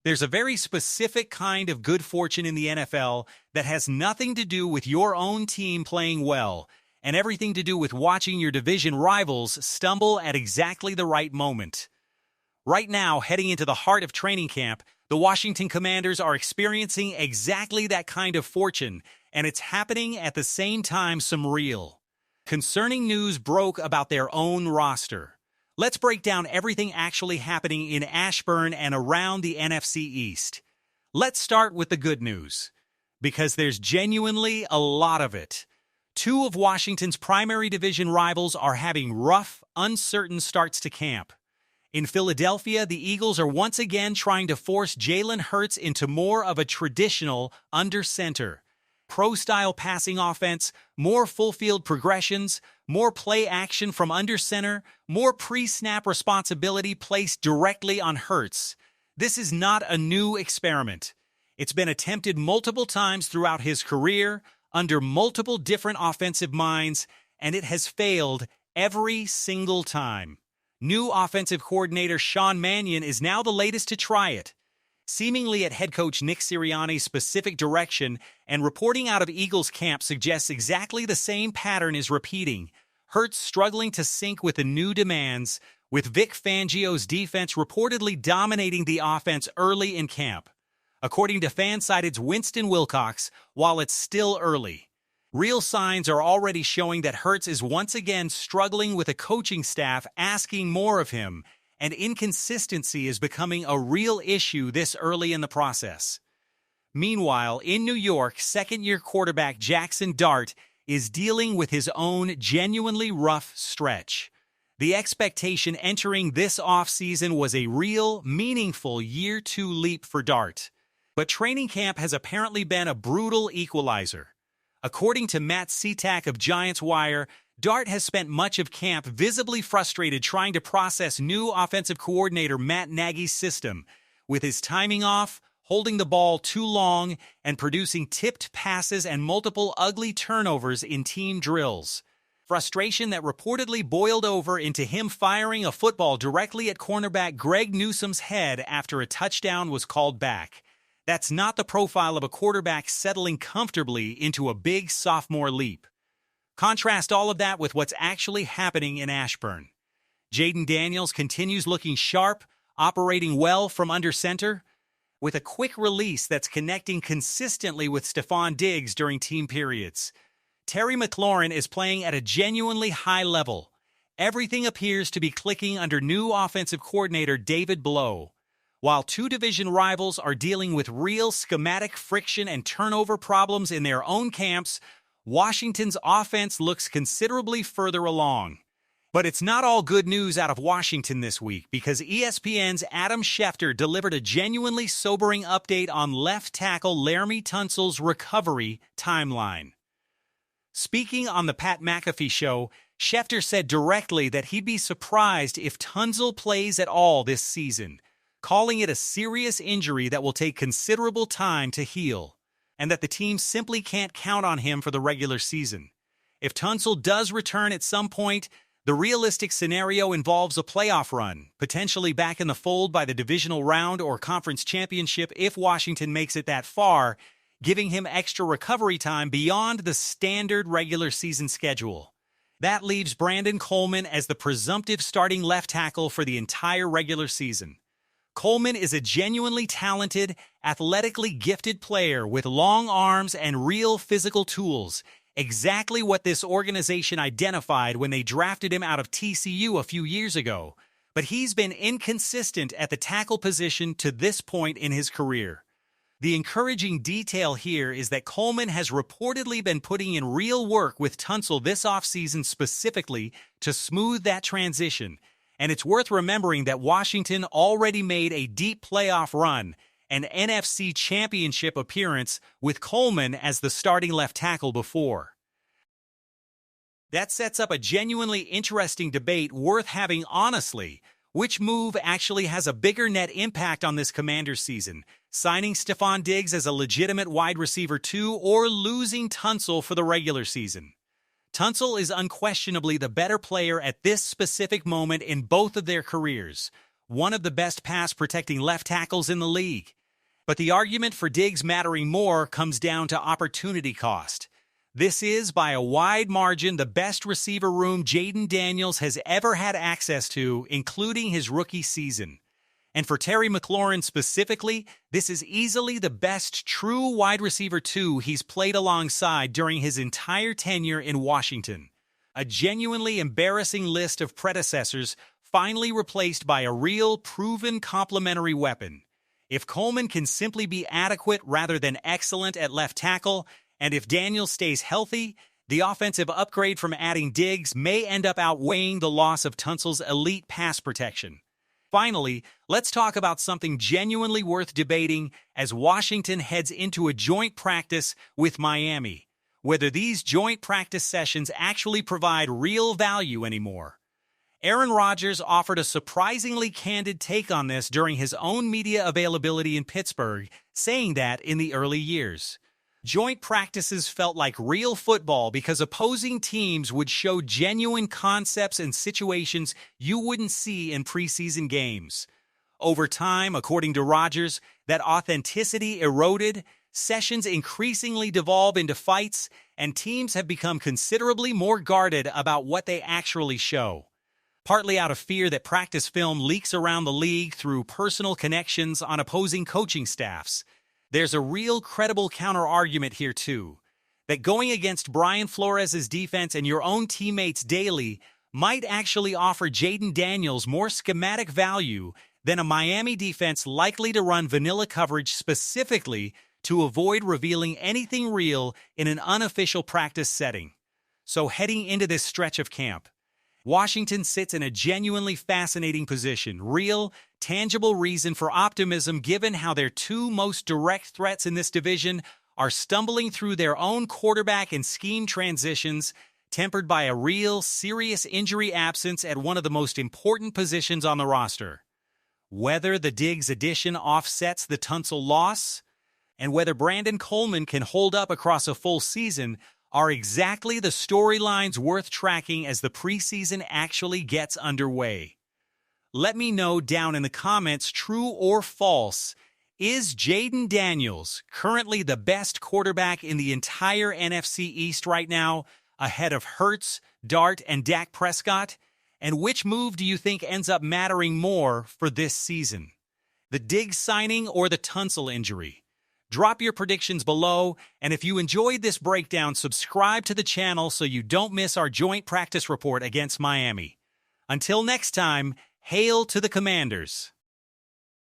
There's a very specific kind of good fortune in the NFL that has nothing to do with your own team playing well, and everything to do with watching your division rivals stumble at exactly the right moment. Right now, heading into the heart of training camp, the Washington Commanders are experiencing exactly that kind of fortune, and it's happening at the same time some real, concerning news broke about their own roster. Let's break down everything actually happening in Ashburn and around the NFC East. Let's start with the good news, because there's genuinely a lot of it. Two of Washington's primary division rivals are having rough, uncertain starts to camp. In Philadelphia, the Eagles are once again trying to force Jalen Hurts into more of a traditional under-center, pro-style passing offense, more full-field progressions, more play action from under-center, more pre-snap responsibility placed directly on Hurts. This is not a new experiment. It's been attempted multiple times throughout his career, under multiple different offensive minds, and it has failed every single time. New offensive coordinator Sean Mannion is now the latest to try it. Seemingly at head coach Nick Sirianni's specific direction, and reporting out of Eagles camp suggests exactly the same pattern is repeating. Hurts struggling to sync with the new demands, with Vic Fangio's defense reportedly dominating the offense early in camp. According to FanSided's Winston Wilcox, while it's still early, real signs are already showing that Hurts is once again struggling with a coaching staff asking more of him, and inconsistency is becoming a real issue this early in the process. Meanwhile, in New York, second-year quarterback Jackson Dart is dealing with his own genuinely rough stretch. The expectation entering this offseason was a real, meaningful year 2 leap for Dart. But training camp has apparently been a brutal equalizer. According to Matt Seatak of Giants Wire, Dart has spent much of camp visibly frustrated trying to process new offensive coordinator Matt Nagy's system, with his timing off, holding the ball too long, and producing tipped passes and multiple ugly turnovers in team drills. Frustration that reportedly boiled over into him firing a football directly at cornerback Greg Newsome's head after a touchdown was called back. That's not the profile of a quarterback settling comfortably into a big sophomore leap. Contrast all of that with what's actually happening in Ashburn. Jaden Daniels continues looking sharp, operating well from under center, with a quick release that's connecting consistently with Stephon Diggs during team periods. Terry McLaurin is playing at a genuinely high level. Everything appears to be clicking under new offensive coordinator David Blow. While two division rivals are dealing with real schematic friction and turnover problems in their own camps, Washington's offense looks considerably further along. But it's not all good news out of Washington this week, because ESPN's Adam Schefter delivered a genuinely sobering update on left tackle Larmy Tonsel's recovery timeline. Speaking on the Pat McAfee show, Schefter said directly that he'd be surprised if Tonsel plays at all this season, calling it a serious injury that will take considerable time to heal, and that the team simply can't count on him for the regular season. If Tonsel does return at some point, the realistic scenario involves a playoff run, potentially back in the fold by the divisional round or conference championship if Washington makes it that far, giving him extra recovery time beyond the standard regular season schedule. That leaves Brandon Coleman as the presumptive starting left tackle for the entire regular season. Coleman is a genuinely talented, athletically gifted player with long arms and real physical tools, exactly what this organization identified when they drafted him out of TCU a few years ago. But he's been inconsistent at the tackle position to this point in his career. The encouraging detail here is that Coleman has reportedly been putting in real work with Tonsel this offseason specifically to smooth that transition. And it's worth remembering that Washington already made a deep playoff run, an NFC championship appearance with Coleman as the starting left tackle before. That sets up a genuinely interesting debate worth having honestly. Which move actually has a bigger net impact on this Commanders season? Signing Stephon Diggs as a legitimate wide receiver 2 or losing Tonsel for the regular season? Tonsel is unquestionably the better player at this specific moment in both of their careers, one of the best pass-protecting left tackles in the league. But the argument for Diggs mattering more comes down to opportunity cost. This is, by a wide margin, the best receiver room Jayden Daniels has ever had access to, including his rookie season. And for Terry McLaurin specifically, this is easily the best true wide receiver 2 he's played alongside during his entire tenure in Washington. A genuinely embarrassing list of predecessors finally replaced by a real, proven complementary weapon. If Coleman can simply be adequate rather than excellent at left tackle, and if Daniels stays healthy, the offensive upgrade from adding Diggs may end up outweighing the loss of Tonsel's elite pass protection. Finally, let's talk about something genuinely worth debating as Washington heads into a joint practice with Miami. Whether these joint practice sessions actually provide real value anymore. Aaron Rodgers offered a surprisingly candid take on this during his own media availability in Pittsburgh, saying that in the early years, joint practices felt like real football because opposing teams would show genuine concepts and situations you wouldn't see in preseason games. Over time, according to Rodgers, that authenticity eroded, sessions increasingly devolve into fights, and teams have become considerably more guarded about what they actually show. Partly out of fear that practice film leaks around the league through personal connections on opposing coaching staffs. There's a real credible counter-argument here, too, that going against Brian Flores' defense and your own teammates daily might actually offer Jayden Daniels more schematic value than a Miami defense likely to run vanilla coverage specifically to avoid revealing anything real in an unofficial practice setting. So heading into this stretch of camp, Washington sits in a genuinely fascinating position, real, tangible reason for optimism given how their two most direct threats in this division are stumbling through their own quarterback and scheme transitions, tempered by a real, serious injury absence at one of the most important positions on the roster. Whether the Diggs addition offsets the Tonsel loss, and whether Brandon Coleman can hold up across a full season are exactly the storylines worth tracking as the preseason actually gets underway. Let me know down in the comments, true or false, is Jayden Daniels currently the best quarterback in the entire NFC East right now, ahead of Hurts, Dart, and Dak Prescott? And which move do you think ends up mattering more for this season? The Diggs signing or the Tonsel injury? Drop your predictions below, and if you enjoyed this breakdown, subscribe to the channel so you don't miss our joint practice report against Miami. Until next time, hail to the Commanders!